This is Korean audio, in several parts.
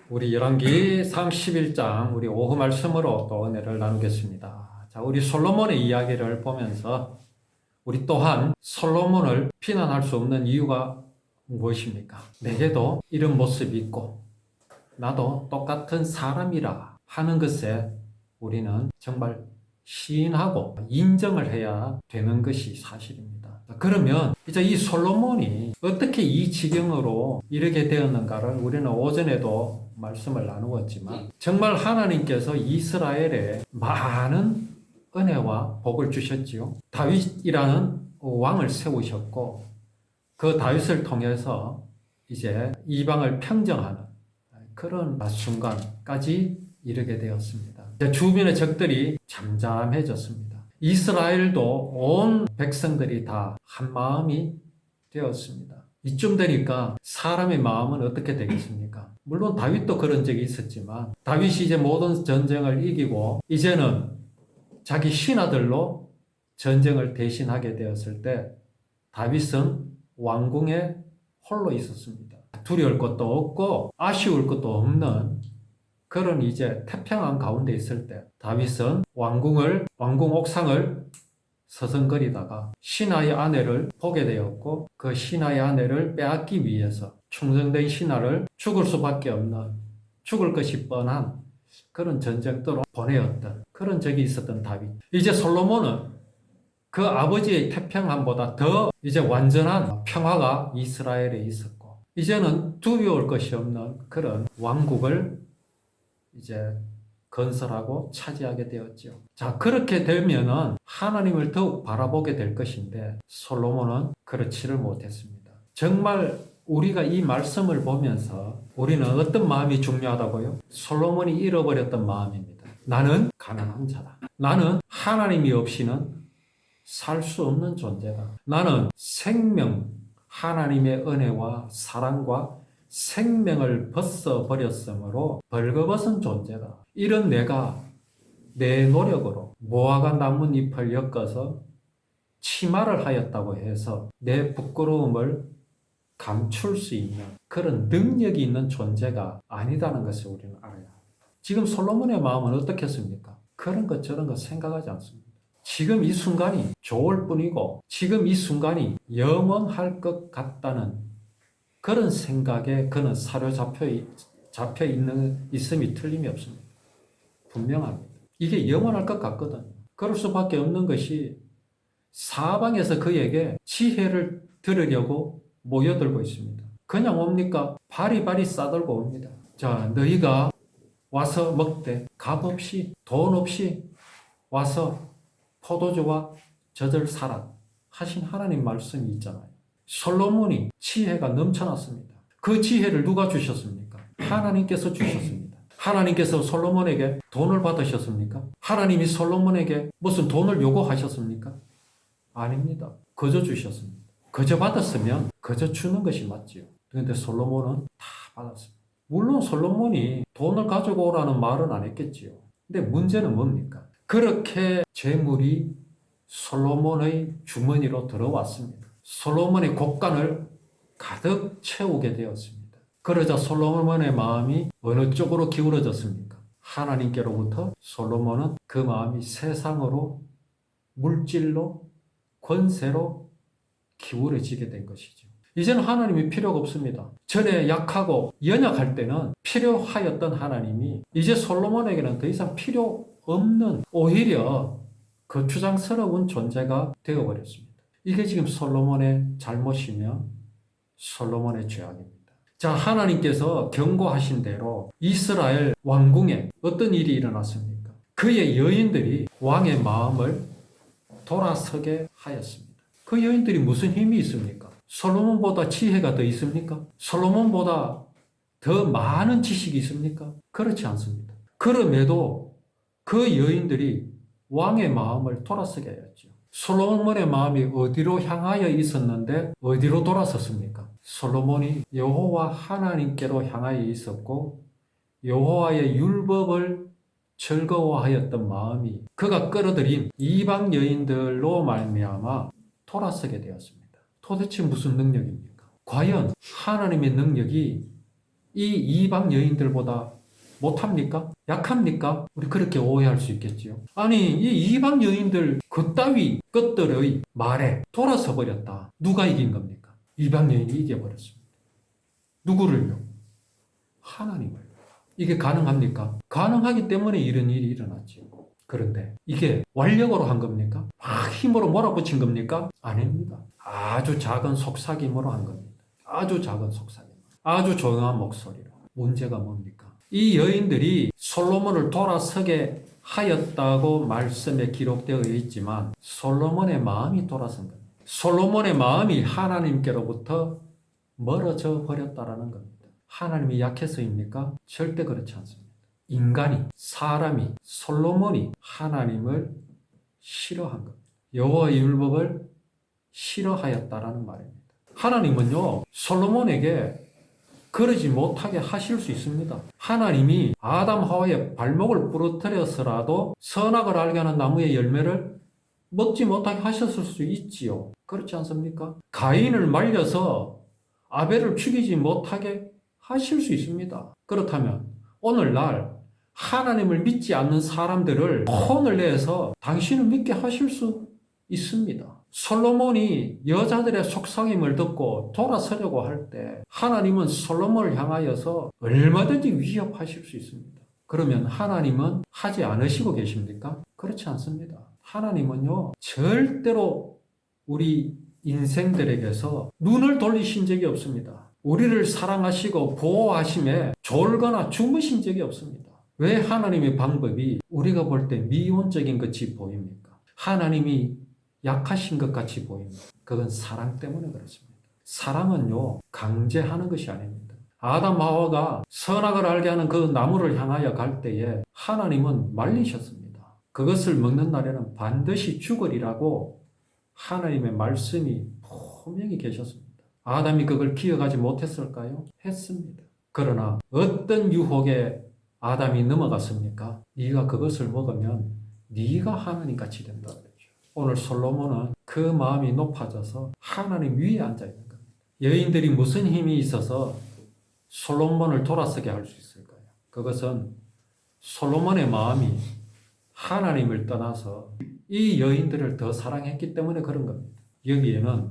우리 열왕기 31장 우리 오후 말씀으로 또 은혜를 나누겠습니다. 자, 우리 솔로몬의 이야기를 보면서 우리 또한 솔로몬을 비난할 수 없는 이유가 무엇입니까? 내게도 이런 모습이 있고 나도 똑같은 사람이라 하는 것에 우리는 정말 시인하고 인정을 해야 되는 것이 사실입니다. 그러면 이제 이 솔로몬이 어떻게 이 지경으로 이르게 되었는가를 우리는 오전에도 말씀을 나누었지만 정말 하나님께서 이스라엘에 많은 은혜와 복을 주셨지요. 다윗이라는 왕을 세우셨고 그 다윗을 통해서 이제 이방을 평정하는 그런 순간까지 이르게 되었습니다. 주변의 적들이 잠잠해졌습니다. 이스라엘도 온 백성들이 다 한마음이 되었습니다. 이쯤 되니까 사람의 마음은 어떻게 되겠습니까? 물론 다윗도 그런 적이 있었지만 다윗이 이제 모든 전쟁을 이기고 이제는 자기 신하들로 전쟁을 대신하게 되었을 때 다윗은 왕궁에 홀로 있었습니다. 두려울 것도 없고 아쉬울 것도 없는 그런 이제 태평한 가운데 있을 때 다윗은 왕궁 옥상을 서성거리다가 신하의 아내를 보게 되었고 그 신하의 아내를 빼앗기 위해서 충성된 신하를 죽을 수밖에 없는 죽을 것이 뻔한 그런 전쟁터로 보내었던 그런 적이 있었던 다윗. 이제 솔로몬은 그 아버지의 태평함보다 더 이제 완전한 평화가 이스라엘에 있었고 이제는 두려울 것이 없는 그런 왕국을 이제 건설하고 차지하게 되었죠. 자, 그렇게 되면은 하나님을 더욱 바라보게 될 것인데 솔로몬은 그렇지를 못했습니다. 정말 우리가 이 말씀을 보면서 우리는 어떤 마음이 중요하다고요? 솔로몬이 잃어버렸던 마음입니다. 나는 가난한 자다. 나는 하나님이 없이는 살 수 없는 존재다. 나는 생명, 하나님의 은혜와 사랑과 생명을 벗어버렸으므로 벌거벗은 존재다. 이런 내가 내 노력으로 무화과 나뭇잎을 엮어서 치마를 하였다고 해서 내 부끄러움을 감출 수 있는 그런 능력이 있는 존재가 아니다는 것을 우리는 알아야 합니다. 지금 솔로몬의 마음은 어떻겠습니까? 그런 것 저런 것 생각하지 않습니다. 지금 이 순간이 좋을 뿐이고 지금 이 순간이 영원할 것 같다는 그런 생각에 그는 사로잡혀 있음이 틀림이 없습니다. 분명합니다. 이게 영원할 것 같거든요. 그럴 수밖에 없는 것이 사방에서 그에게 지혜를 들으려고 모여들고 있습니다. 그냥 옵니까? 바리바리 싸들고 옵니다. 자, 너희가 와서 먹되 값 없이 돈 없이 와서 포도주와 젖을 사라 하신 하나님 말씀이 있잖아요. 솔로몬이 지혜가 넘쳐났습니다. 그 지혜를 누가 주셨습니까? 하나님께서 주셨습니다. 하나님께서 솔로몬에게 돈을 받으셨습니까? 하나님이 솔로몬에게 무슨 돈을 요구하셨습니까? 아닙니다. 거저 주셨습니다. 거저 받았으면 거저 주는 것이 맞지요. 그런데 솔로몬은 다 받았습니다. 물론 솔로몬이 돈을 가지고 오라는 말은 안 했겠지요. 근데 문제는 뭡니까? 그렇게 재물이 솔로몬의 주머니로 들어왔습니다. 솔로몬의 곳간을 가득 채우게 되었습니다. 그러자 솔로몬의 마음이 어느 쪽으로 기울어졌습니까? 하나님께로부터 솔로몬은 그 마음이 세상으로, 물질로, 권세로 기울어지게 된 것이죠. 이제는 하나님이 필요가 없습니다. 전에 약하고 연약할 때는 필요하였던 하나님이 이제 솔로몬에게는 더 이상 필요 없는 오히려 거추장스러운 존재가 되어버렸습니다. 이게 지금 솔로몬의 잘못이며 솔로몬의 죄악입니다. 자, 하나님께서 경고하신 대로 이스라엘 왕궁에 어떤 일이 일어났습니까? 그의 여인들이 왕의 마음을 돌아서게 하였습니다. 그 여인들이 무슨 힘이 있습니까? 솔로몬보다 지혜가 더 있습니까? 솔로몬보다 더 많은 지식이 있습니까? 그렇지 않습니다. 그럼에도 그 여인들이 왕의 마음을 돌아서게 하였죠. 솔로몬의 마음이 어디로 향하여 있었는데 어디로 돌아섰습니까? 솔로몬이 여호와 하나님께로 향하여 있었고 여호와의 율법을 즐거워하였던 마음이 그가 끌어들인 이방 여인들로 말미암아 돌아서게 되었습니다. 도대체 무슨 능력입니까? 과연 하나님의 능력이 이 이방 여인들보다 못합니까? 약합니까? 우리 그렇게 오해할 수 있겠지요. 아니, 이 이방 여인들 그따위 것들의 말에 돌아서 버렸다. 누가 이긴 겁니까? 이방 여인이 이겨버렸습니다. 누구를요? 하나님을. 이게 가능합니까? 가능하기 때문에 이런 일이 일어났죠. 그런데 이게 완력으로 한 겁니까? 막 힘으로 몰아붙인 겁니까? 아닙니다. 아주 작은 속삭임으로 한 겁니다. 아주 작은 속삭임. 아주 조용한 목소리로. 문제가 뭡니까? 이 여인들이 솔로몬을 돌아서게 하였다고 말씀에 기록되어 있지만 솔로몬의 마음이 돌아선 겁니다. 솔로몬의 마음이 하나님께로부터 멀어져 버렸다라는 겁니다. 하나님이 약해서입니까? 절대 그렇지 않습니다. 인간이, 사람이, 솔로몬이 하나님을 싫어한 겁니다. 여호와의 율법을 싫어하였다라는 말입니다. 하나님은요, 솔로몬에게 그러지 못하게 하실 수 있습니다. 하나님이 아담 하와의 발목을 부러뜨려서라도 선악을 알게 하는 나무의 열매를 먹지 못하게 하셨을 수 있지요. 그렇지 않습니까? 가인을 말려서 아벨을 죽이지 못하게 하실 수 있습니다. 그렇다면 오늘날 하나님을 믿지 않는 사람들을 혼을 내서 당신을 믿게 하실 수 있습니다. 솔로몬이 여자들의 속삭임을 듣고 돌아서려고 할 때 하나님은 솔로몬을 향하여서 얼마든지 위협하실 수 있습니다. 그러면 하나님은 하지 않으시고 계십니까? 그렇지 않습니다. 하나님은요, 절대로 우리 인생들에게서 눈을 돌리신 적이 없습니다. 우리를 사랑하시고 보호하심에 졸거나 주무신 적이 없습니다. 왜 하나님의 방법이 우리가 볼 때 미온적인 것이 보입니까? 하나님이 약하신 것 같이 보입니다. 그건 사랑 때문에 그렇습니다. 사랑은요, 강제하는 것이 아닙니다. 아담 하와가 선악을 알게 하는 그 나무를 향하여 갈 때에 하나님은 말리셨습니다. 그것을 먹는 날에는 반드시 죽으리라고 하나님의 말씀이 분명히 계셨습니다. 아담이 그걸 기억하지 못했을까요? 했습니다. 그러나 어떤 유혹에 아담이 넘어갔습니까? 네가 그것을 먹으면 네가 하나님같이 된다. 오늘 솔로몬은 그 마음이 높아져서 하나님 위에 앉아 있는 겁니다. 여인들이 무슨 힘이 있어서 솔로몬을 돌아서게 할 수 있을까요? 그것은 솔로몬의 마음이 하나님을 떠나서 이 여인들을 더 사랑했기 때문에 그런 겁니다. 여기에는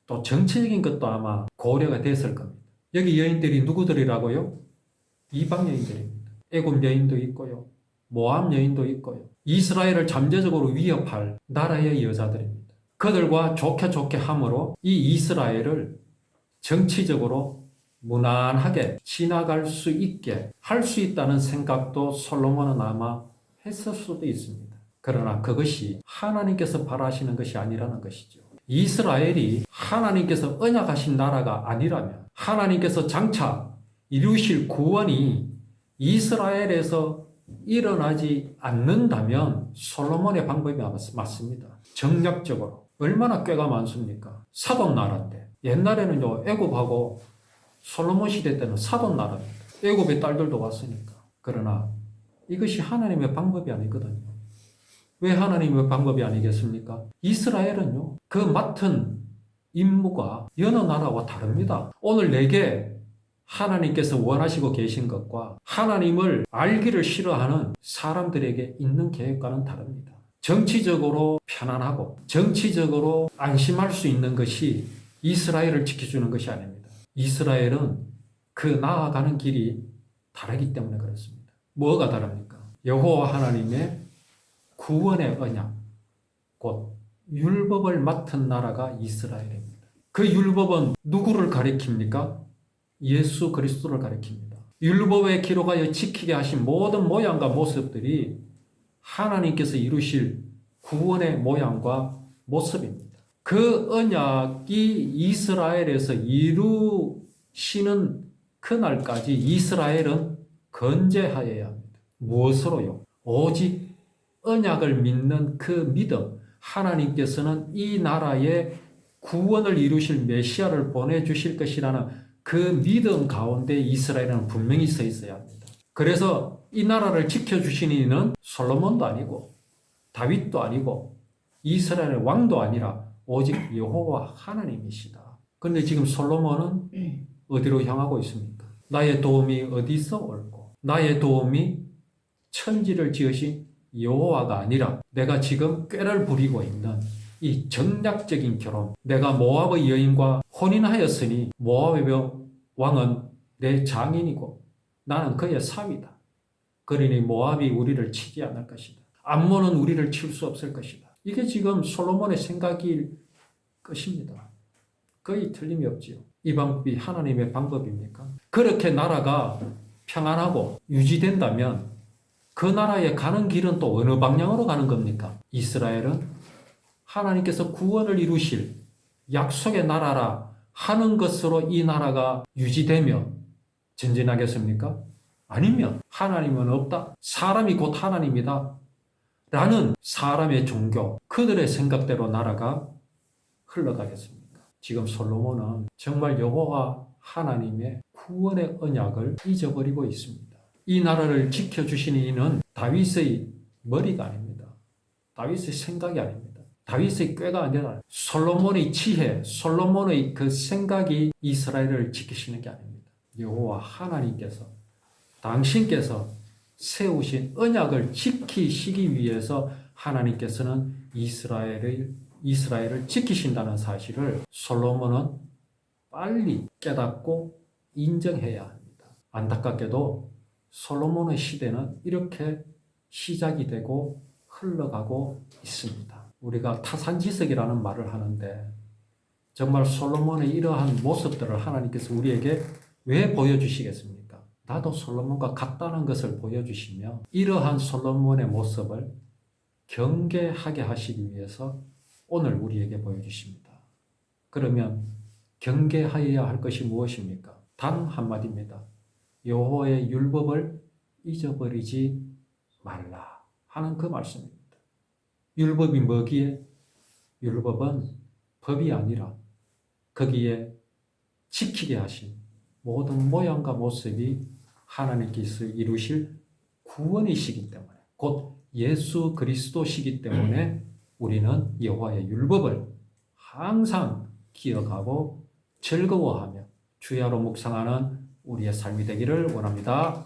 또 정치적인 것도 아마 고려가 됐을 겁니다. 여기 여인들이 누구들이라고요? 이방 여인들입니다. 애굽 여인도 있고요. 모압 여인도 있고요. 이스라엘을 잠재적으로 위협할 나라의 여자들입니다. 그들과 좋게 함으로 이 이스라엘을 정치적으로 무난하게 지나갈 수 있게 할 수 있다는 생각도 솔로몬은 아마 했을 수도 있습니다. 그러나 그것이 하나님께서 바라시는 것이 아니라는 것이죠. 이스라엘이 하나님께서 언약하신 나라가 아니라면 하나님께서 장차 이루실 구원이 이스라엘에서 일어나지 않는다면 솔로몬의 방법이 맞습니다. 정략적으로. 얼마나 꾀가 많습니까? 사돈나라인데. 옛날에는요, 애굽하고 솔로몬 시대 때는 사돈나라입니다. 애굽의 딸들도 왔으니까. 그러나 이것이 하나님의 방법이 아니거든요. 왜 하나님의 방법이 아니겠습니까? 이스라엘은요, 그 맡은 임무가 여러 나라와 다릅니다. 오늘 내게 하나님께서 원하시고 계신 것과 하나님을 알기를 싫어하는 사람들에게 있는 계획과는 다릅니다. 정치적으로 편안하고 정치적으로 안심할 수 있는 것이 이스라엘을 지켜주는 것이 아닙니다. 이스라엘은 그 나아가는 길이 다르기 때문에 그렇습니다. 뭐가 다릅니까? 여호와 하나님의 구원의 언약, 곧 율법을 맡은 나라가 이스라엘입니다. 그 율법은 누구를 가리킵니까? 예수 그리스도를 가리킵니다. 율법에 기록하여 지키게 하신 모든 모양과 모습들이 하나님께서 이루실 구원의 모양과 모습입니다. 그 언약이 이스라엘에서 이루시는 그날까지 이스라엘은 건재하여야 합니다. 무엇으로요? 오직 언약을 믿는 그 믿음, 하나님께서는 이 나라에 구원을 이루실 메시아를 보내주실 것이라는 그 믿음 가운데 이스라엘은 분명히 서 있어야 합니다. 그래서 이 나라를 지켜주신 이는 솔로몬도 아니고 다윗도 아니고 이스라엘의 왕도 아니라 오직 여호와 하나님이시다. 그런데 지금 솔로몬은 어디로 향하고 있습니까? 나의 도움이 어디서 올고 나의 도움이 천지를 지으신 여호와가 아니라 내가 지금 꾀를 부리고 있는 이 정략적인 결혼, 내가 모압의 여인과 혼인하였으니 모압의 왕은 내 장인이고 나는 그의 사위다. 그러니 모압이 우리를 치지 않을 것이다. 암몬은 우리를 칠 수 없을 것이다. 이게 지금 솔로몬의 생각일 것입니다. 거의 틀림이 없지요. 이 방법이 하나님의 방법입니까? 그렇게 나라가 평안하고 유지된다면 그 나라에 가는 길은 또 어느 방향으로 가는 겁니까? 이스라엘은 하나님께서 구원을 이루실 약속의 나라라 하는 것으로 이 나라가 유지되며 전진하겠습니까? 아니면 하나님은 없다. 사람이 곧 하나님이다. 라는 사람의 종교, 그들의 생각대로 나라가 흘러가겠습니까? 지금 솔로몬은 정말 여호와 하나님의 구원의 언약을 잊어버리고 있습니다. 이 나라를 지켜주시는 이는 다윗의 머리가 아닙니다. 다윗의 생각이 아닙니다. 다윗의 꾀가 아니라 솔로몬의 지혜, 솔로몬의 그 생각이 이스라엘을 지키시는 게 아닙니다. 여호와 하나님께서 당신께서 세우신 언약을 지키시기 위해서 하나님께서는 이스라엘을 지키신다는 사실을 솔로몬은 빨리 깨닫고 인정해야 합니다. 안타깝게도 솔로몬의 시대는 이렇게 시작이 되고 흘러가고 있습니다. 우리가 타산지석이라는 말을 하는데 정말 솔로몬의 이러한 모습들을 하나님께서 우리에게 왜 보여주시겠습니까? 나도 솔로몬과 같다는 것을 보여주시며 이러한 솔로몬의 모습을 경계하게 하시기 위해서 오늘 우리에게 보여주십니다. 그러면 경계하여야 할 것이 무엇입니까? 단 한마디입니다. 여호와의 율법을 잊어버리지 말라 하는 그 말씀입니다. 율법이 뭐기에? 율법은 법이 아니라 거기에 지키게 하신 모든 모양과 모습이 하나님께서 이루실 구원이시기 때문에 곧 예수 그리스도시기 때문에 우리는 여호와의 율법을 항상 기억하고 즐거워하며 주야로 묵상하는 우리의 삶이 되기를 원합니다.